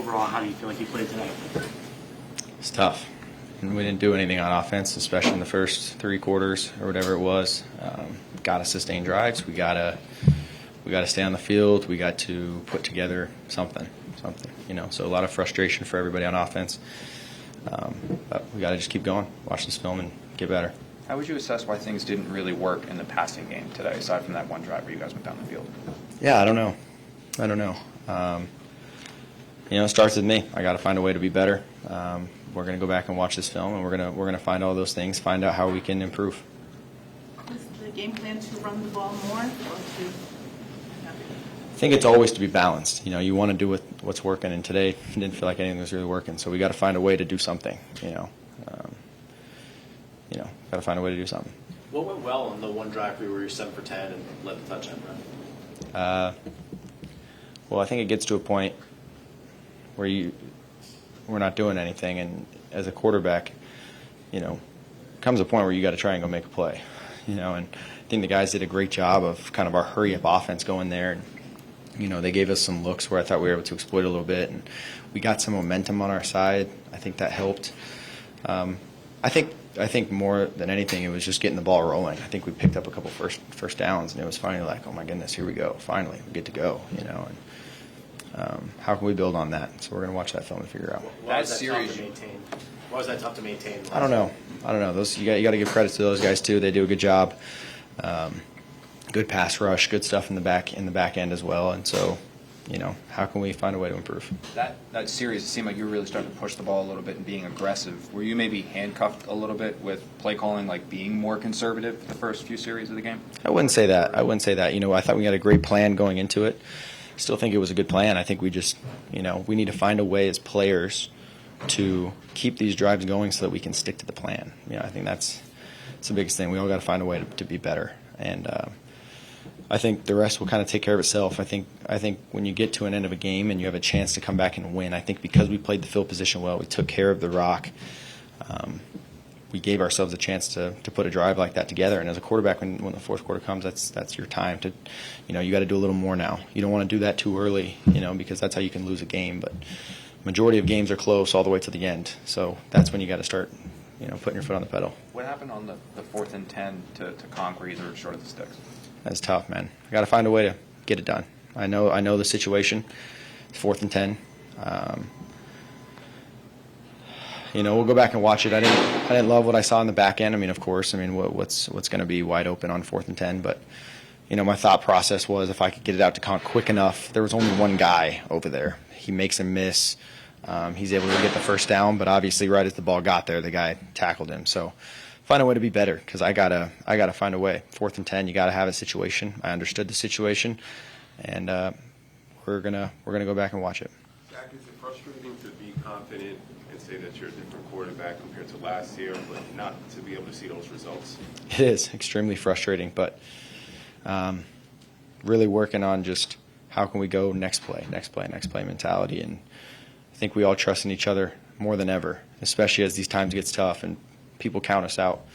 overall, how do you feel like you played tonight? It's tough. And we didn't do anything on offense, especially in the first 3 quarters or whatever it was. Got to sustain drives. We got to stay on the field. We got to put together something. So a lot of frustration for everybody on offense. But we got to just keep going, watch this film, and get better. How would you assess why things didn't really work in the passing game today, aside from that one drive where you guys went down the field? Yeah, I don't know. It starts with me. I got to find a way to be better. We're going to go back and watch this film, and we're going to find all those things, find out how we can improve. Is the game plan to run the ball more, or to? I think it's always to be balanced. You want to do what's working, and today it didn't feel like anything was really working. So we got to find a way to do something. Got to find a way to do something. What went well on the one drive where you were 7 for 10 and led the touchdown run? Well, I think it gets to a point where we're not doing anything, and as a quarterback, comes a point where you got to try and go make a play. And I think the guys did a great job of kind of our hurry-up offense going there. And, they gave us some looks where I thought we were able to exploit a little bit, and we got some momentum on our side. I think that helped. I think more than anything, it was just getting the ball rolling. I think we picked up a couple first downs, and it was finally like, oh my goodness, here we go. Finally, we get to go. And how can we build on that? So we're going to watch that film and figure out. Why was that tough to maintain? Why was that tough to maintain? I don't know. Those you got to give credit to those guys too. They do a good job. Good pass rush, good stuff in the back end as well. And so, how can we find a way to improve? That series, it seemed like you were really starting to push the ball a little bit and being aggressive. Were you maybe handcuffed a little bit with play calling, like being more conservative the first few series of the game? I wouldn't say that. I thought we had a great plan going into it. Still think it was a good plan. I think we just, we need to find a way as players to keep these drives going so that we can stick to the plan. I think that's the biggest thing. We all got to find a way to be better. And I think the rest will kind of take care of itself. I think when you get to an end of a game and you have a chance to come back and win, I think because we played the field position well, we took care of the rock, we gave ourselves a chance to put a drive like that together. And as a quarterback, when the fourth quarter comes, that's your time to, you got to do a little more now. You don't want to do that too early, because that's how you can lose a game. But majority of games are close all the way to the end. So that's when you got to start, putting your foot on the pedal. What happened on the 4th and 10 to conquer either short of the sticks? That's tough, man. I got to find a way to get it done. I know the situation. 4th and 10. We'll go back and watch it. I didn't love what I saw in the back end. Of course. What's going to be wide open on 4th and 10? But my thought process was if I could get it out to Conk quick enough. There was only one guy over there. He makes a miss. He's able to get the first down, but obviously right as the ball got there, the guy tackled him. So find a way to be better because I gotta find a way. 4th and 10, you gotta have a situation. I understood the situation, and we're gonna go back and watch it. Zach, is it frustrating to be confident and say that you're a different quarterback compared to last year, but not to be able to see those results? It is extremely frustrating, but really working on just how can we go next play mentality, and I think we all trust in each other more than ever, especially as these times gets tough and people count us out.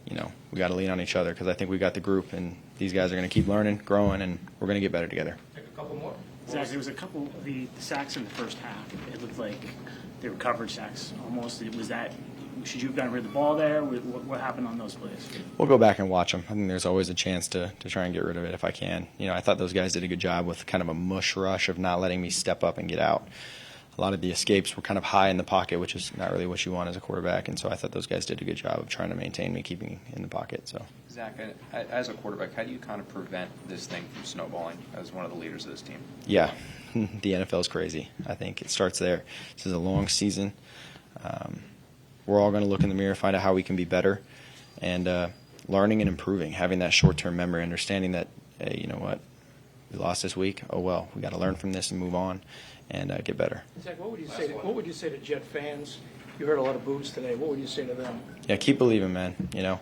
We got to lean on each other because I think we got the group, and these guys are going to keep learning, growing, and we're going to get better together. Take a couple more. Zach, there was a couple of the sacks in the first half. It looked like they were coverage sacks almost. Should you have gotten rid of the ball there? What happened on those plays? We'll go back and watch them. I think there's always a chance to try and get rid of it if I can. I thought those guys did a good job with kind of a mush rush of not letting me step up and get out. A lot of the escapes were kind of high in the pocket, which is not really what you want as a quarterback, and so I thought those guys did a good job of trying to maintain me, keeping me in the pocket. So, Zach, as a quarterback, how do you kind of prevent this thing from snowballing as one of the leaders of this team? Yeah, the NFL is crazy. I think it starts there. This is a long season. We're all going to look in the mirror, find out how we can be better, and learning and improving, having that short-term memory, understanding that, hey, you know what, we lost this week. Oh, well, we got to learn from this and move on and get better. Zach, what would you say to Jet fans? You heard a lot of boos today. What would you say to them? Yeah, keep believing, man.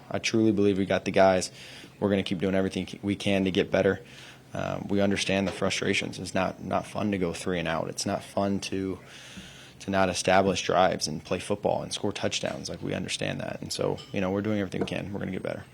I truly believe we got the guys. We're going to keep doing everything we can to get better. We understand the frustrations. It's not fun to go 3 and out. It's not fun to not establish drives and play football and score touchdowns. Like, we understand that. And so, we're doing everything we can. We're going to get better.